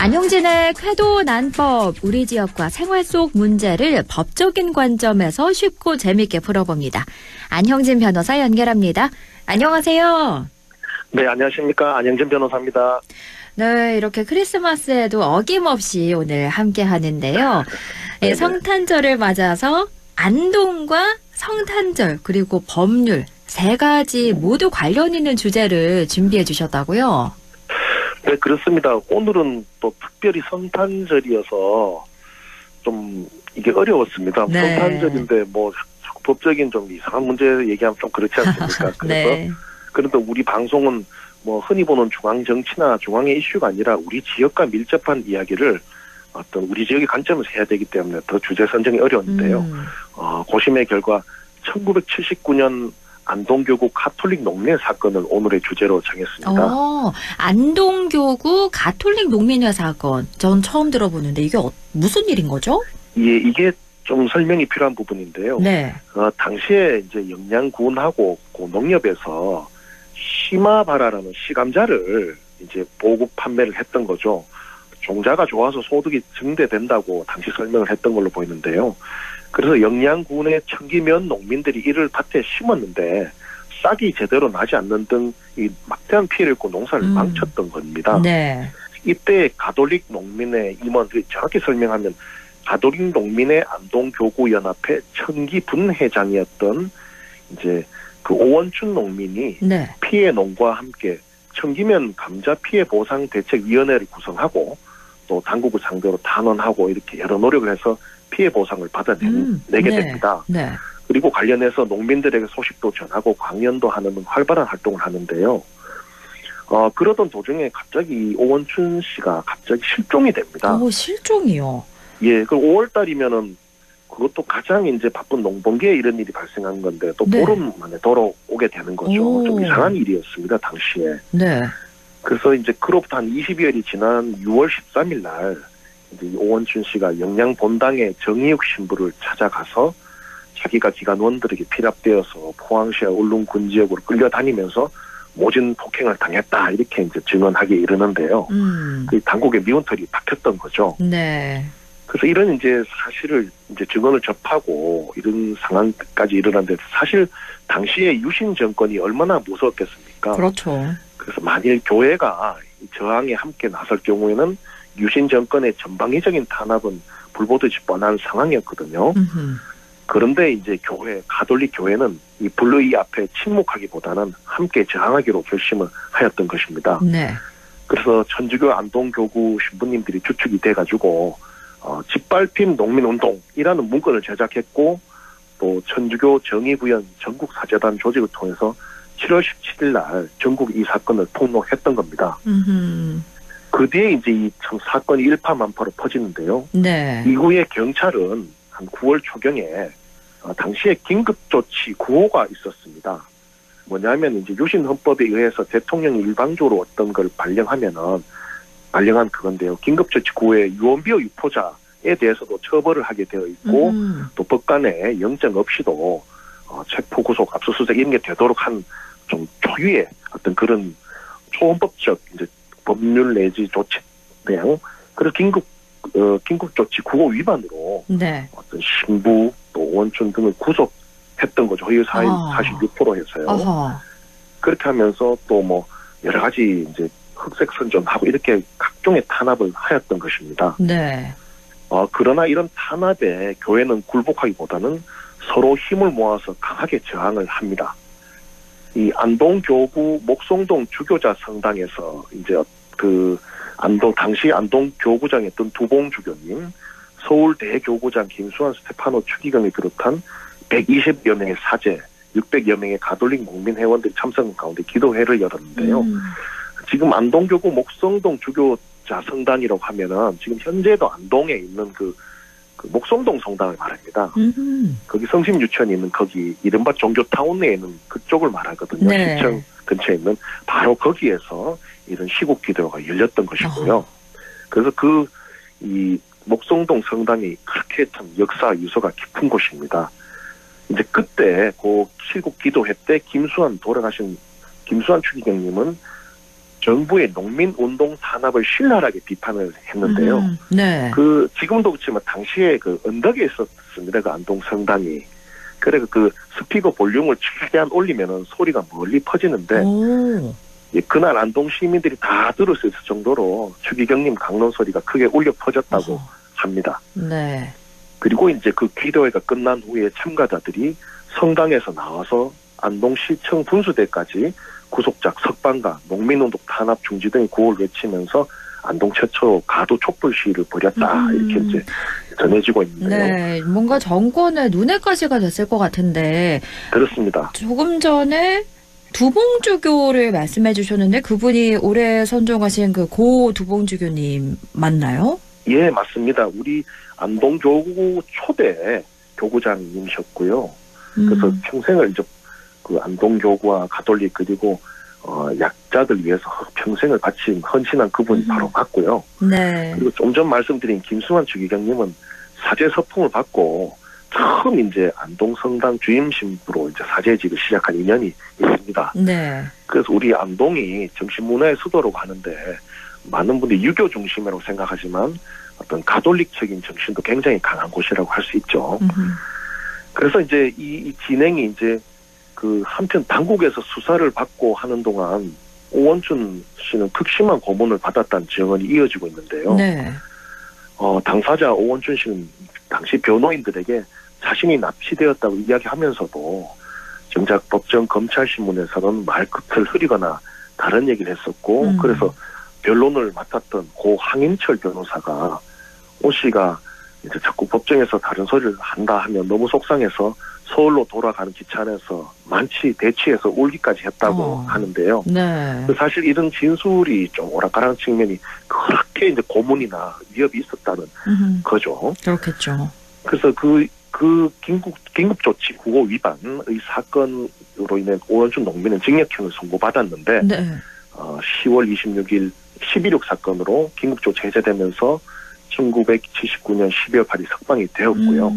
안형진의 쾌도 난법, 우리 지역과 생활 속 문제를 법적인 관점에서 쉽고 재미있게 풀어봅니다. 안형진 변호사 연결합니다. 안녕하세요. 네, 안녕하십니까. 안형진 변호사입니다. 네, 이렇게 크리스마스에도 어김없이 오늘 함께 하는데요. 네, 성탄절을 맞아서 안동과 성탄절 그리고 법률 세 가지 모두 관련 있는 주제를 준비해 주셨다고요? 네, 그렇습니다. 오늘은 또 특별히 성탄절이어서 좀 이게 어려웠습니다. 네. 성탄절인데 뭐 법적인 좀 이상한 문제 얘기하면 좀 그렇지 않습니까? 그래서 네. 그런데 우리 방송은 뭐 흔히 보는 중앙 정치나 중앙의 이슈가 아니라 우리 지역과 밀접한 이야기를 어떤 우리 지역의 관점에서 해야 되기 때문에 더 주제 선정이 어려웠는데요. 고심의 결과 1979년 안동교구 가톨릭 농민 사건을 오늘의 주제로 정했습니다. 안동교구 가톨릭 농민회 사건. 전 처음 들어보는데 이게 무슨 일인 거죠? 예, 이게 좀 설명이 필요한 부분인데요. 네. 당시에 이제 영양군하고 농협에서 시마바라라는 시감자를 이제 보급 판매를 했던 거죠. 종자가 좋아서 소득이 증대된다고 당시 설명을 했던 걸로 보이는데요. 그래서 영양군의 청기면 농민들이 이를 밭에 심었는데 싹이 제대로 나지 않는 등 이 막대한 피해를 입고 농사를 망쳤던 겁니다. 네. 이때 가톨릭 농민의 임원들이 정확히 설명하면 가톨릭 농민의 안동교구연합회 청기 분회장이었던 이제 그 오원춘 농민이 네. 피해 농과 함께 청기면 감자 피해 보상 대책위원회를 구성하고 또 당국을 상대로 단언하고 이렇게 여러 노력을 해서 피해 보상을 받아내게 됩니다. 네. 그리고 관련해서 농민들에게 소식도 전하고 강연도 하는 등 활발한 활동을 하는데요. 그러던 도중에 갑자기 오원춘 씨가 갑자기 실종이 됩니다. 실종이요? 예, 그 5월 달이면은 그것도 가장 이제 바쁜 농번기에 이런 일이 발생한 건데 또 네. 보름 만에 돌아오게 되는 거죠. 좀 이상한 일이었습니다, 당시에. 네. 그래서 이제 그로부터 한 20여일이 지난 6월 13일 날 이제 오원춘 씨가 영양 본당의 정의욱 신부를 찾아가서 자기가 기관원들에게 피납되어서 포항시와 울릉군 지역으로 끌려다니면서 모진 폭행을 당했다 이렇게 이제 증언하기에 이르는데요. 그 당국의 미운털이 박혔던 거죠. 네. 그래서 이런 이제 사실을 이제 증언을 접하고 이런 상황까지 일어났는데 사실 당시에 유신 정권이 얼마나 무서웠겠습니까? 그렇죠. 그래서 만일 교회가 저항에 함께 나설 경우에는 유신 정권의 전방위적인 탄압은 불보듯이 뻔한 상황이었거든요. 그런데 이제 가톨릭 교회는 이 불의 앞에 침묵하기보다는 함께 저항하기로 결심을 하였던 것입니다. 네. 그래서 천주교 안동교구 신부님들이 주축이 돼가지고 짓밟힘 농민운동이라는 문건을 제작했고 또 천주교 정의구현 전국사재단 조직을 통해서 7월 17일 날 전국 이 사건을 폭로했던 겁니다. 그 뒤에 이제 이 사건이 일파만파로 퍼지는데요. 네. 이후에 경찰은 한 9월 초경에 당시에 긴급조치 9호가 있었습니다. 뭐냐면 이제 유신헌법에 의해서 대통령이 일방적으로 어떤 걸 발령한 그건데요. 긴급조치 9호에 유언비어 유포자에 대해서도 처벌을 하게 되어 있고 또 법관의 영장 없이도 체포 구속 압수수색 이런 게 되도록 한 좀 초유의 어떤 그런 초헌법적 이제 법률 내지 조치 내용 그래서 긴급조치 9호 위반으로 네. 어떤 신부 또 오원춘 등을 구속했던 거죠. 허위 사실 46% 해서요. 그렇게 하면서 또 뭐 여러 가지 이제 흑색 선전하고 이렇게 각종의 탄압을 하였던 것입니다. 네. 그러나 이런 탄압에 교회는 굴복하기보다는 서로 힘을 모아서 강하게 저항을 합니다. 이 안동교구 목송동 주교자 성당에서 이제 당시 안동 교구장이었던 두봉 주교님, 서울대교구장 김수환 스테파노 추기경이 비롯한 120여 명의 사제, 600여 명의 가톨릭 농민 회원들이 참석한 가운데 기도회를 열었는데요. 지금 안동교구 목성동 주교자 성당이라고 하면은 지금 현재도 안동에 있는 그 목성동 성당을 말합니다. 거기 성심 유치원이 있는 거기 이른바 종교타운 내에 있는 그쪽을 말하거든요. 네. 시청 근처에 있는 바로 거기에서 이런 시국 기도가 열렸던 것이고요. 그래서 이 목성동 성당이 그렇게 참 역사 유서가 깊은 곳입니다. 이제 그때 그 시국 기도회 때 돌아가신 김수환 추기경님은 정부의 농민운동 탄압을 신랄하게 비판을 했는데요. 네. 지금도 그렇지만 당시에 언덕에 있었습니다. 안동 성당이. 그래 그 스피커 볼륨을 최대한 올리면은 소리가 멀리 퍼지는데, 오. 예, 그날 안동 시민들이 다 들을 수 있을 정도로 추기경님 강론 소리가 크게 울려 퍼졌다고 합니다. 네. 그리고 이제 그 기도회가 끝난 후에 참가자들이 성당에서 나와서 안동시청 분수대까지 구속작 석방과 농민운동 탄압 중지 등의 구호를 외치면서 안동 최초 가도 촛불 시위를 벌였다, 이렇게 이제 전해지고 있는데요. 네, 뭔가 정권의 눈엣가시가 됐을 것 같은데. 그렇습니다. 조금 전에 두봉주교를 말씀해 주셨는데 그분이 올해 선종하신 그 고 두봉주교님 맞나요? 예, 맞습니다. 우리 안동교구 초대 교구장님이셨고요. 그래서 평생을 이제 그 안동교구와 가톨릭 그리고 약자들 위해서 평생을 바친 헌신한 그분이 바로 맞고요. 네. 그리고 좀 전 말씀드린 김수환 주기경님은 사제 서풍을 받고 처음 이제 안동성당 주임 신부로 이제 사제직을 시작한 인연이 있습니다. 네. 그래서 우리 안동이 정신문화의 수도라고 하는데 많은 분들이 유교 중심이라고 생각하지만 어떤 가톨릭적인 정신도 굉장히 강한 곳이라고 할 수 있죠. 그래서 이제 이 진행이 이제 한편 당국에서 수사를 받고 하는 동안 오원춘 씨는 극심한 고문을 받았다는 증언이 이어지고 있는데요. 네. 당사자 오원춘 씨는 당시 변호인들에게 자신이 납치되었다고 이야기하면서도 정작 법정 검찰 신문에서는 말끝을 흐리거나 다른 얘기를 했었고, 그래서 변론을 맡았던 고 항인철 변호사가 오 씨가 이제 자꾸 법정에서 다른 소리를 한다 하면 너무 속상해서 서울로 돌아가는 기차 안에서 대치해서 울기까지 했다고 하는데요. 네. 사실 이런 진술이 좀 오락가락 측면이 그렇게 이제 고문이나 위협이 있었다는 거죠. 그렇겠죠. 그래서 긴급조치 구호 위반의 사건으로 인해 오원춘 농민은 징역형을 선고받았는데, 네. 10월 26일 11.6 사건으로 긴급조치 해제되면서 1979년 12월 8일 석방이 되었고요.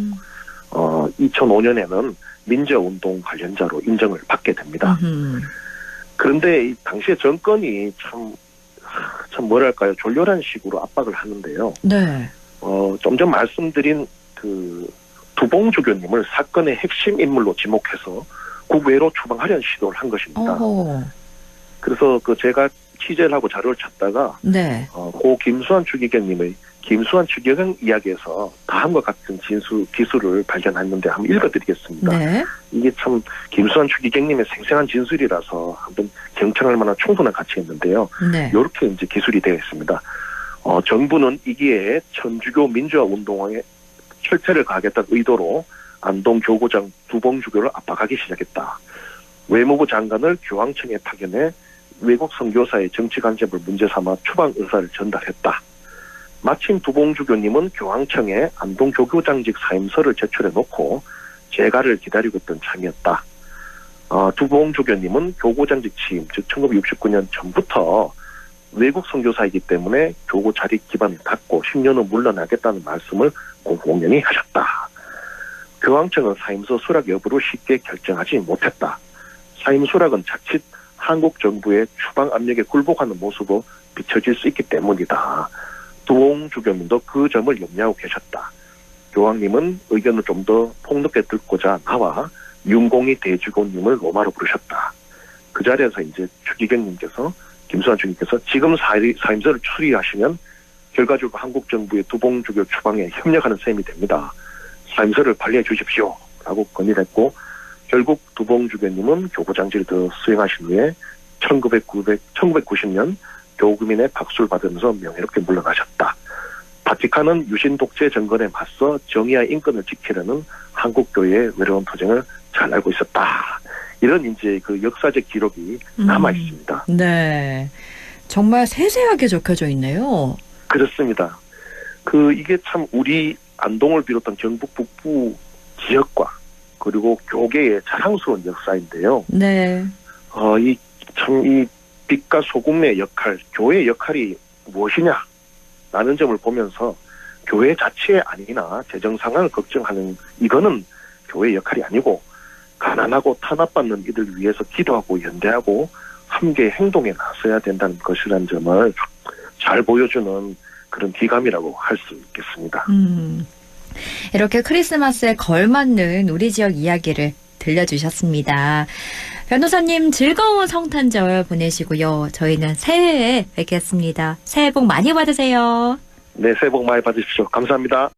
2005년에는 민주운동 관련자로 인정을 받게 됩니다. 그런데 이 당시에 정권이 참 뭐랄까요, 졸렬한 식으로 압박을 하는데요. 네. 좀 전 말씀드린 두봉주교님을 사건의 핵심 인물로 지목해서 국외로 추방하려는 시도를 한 것입니다. 그래서 제가 취재를 하고 자료를 찾다가 네. 고 김수환 추기경님의 김수환 추기경 이야기에서 다음과 같은 기술을 발견했는데 한번 읽어드리겠습니다. 네. 이게 참 김수환 추기경님의 생생한 진술이라서 한번 경청할 만한 충분한 가치가 있는데요. 네. 이렇게 이제 기술이 되어 있습니다. 정부는 이 기회에 천주교 민주화 운동에 철퇴를 가하겠다는 의도로 안동 교구장 두봉주교를 압박하기 시작했다. 외무부 장관을 교황청에 파견해 외국 선교사의 정치 간섭을 문제 삼아 추방 의사를 전달했다. 마침 두봉주교님은 교황청에 안동 교구장직 사임서를 제출해 놓고 재가를 기다리고 있던 참이었다. 두봉주교님은 교구장직 취임, 즉 1969년 전부터 외국 선교사이기 때문에 교구 자립 기반을 닫고 10년 후 물러나겠다는 말씀을 공공연히 하셨다. 교황청은 사임서 수락 여부를 쉽게 결정하지 못했다. 사임 수락은 자칫 한국 정부의 추방 압력에 굴복하는 모습으로 비춰질 수 있기 때문이다. 두봉주교님도 그 점을 염려하고 계셨다. 교황님은 의견을 좀 더 폭넓게 듣고자 나와 윤공희 대주교님을 로마로 부르셨다. 그 자리에서 이제 추기경님께서 김수환 주님께서 지금 사임서를 추리하시면 결과적으로 한국 정부의 두봉주교 추방에 협력하는 셈이 됩니다. 사임서를 발리해 주십시오. 라고 건의를 했고, 결국 두봉주교님은 교구장직을 더 수행하신 후에 1990년 교구민의 박수를 받으면서 명예롭게 물러나셨다. 바티칸은 유신 독재 정권에 맞서 정의와 인권을 지키려는 한국교회의 외로운 투쟁을 잘 알고 있었다. 이런 이제 역사적 기록이 남아 있습니다. 네, 정말 세세하게 적혀져 있네요. 그렇습니다. 이게 참 우리 안동을 비롯한 경북 북부 지역과 그리고 교계의 자랑스러운 역사인데요. 네. 이 빛과 소금의 역할, 교회의 역할이 무엇이냐라는 점을 보면서 교회 자체의 안위나 재정 상황을 걱정하는 이거는 교회의 역할이 아니고 가난하고 탄압받는 이들 위해서 기도하고 연대하고 함께 행동에 나서야 된다는 것이라는 점을 잘 보여주는 그런 기감이라고 할 수 있겠습니다. 이렇게 크리스마스에 걸맞는 우리 지역 이야기를 들려주셨습니다. 변호사님 즐거운 성탄절 보내시고요. 저희는 새해에 뵙겠습니다. 새해 복 많이 받으세요. 네, 새해 복 많이 받으십시오. 감사합니다.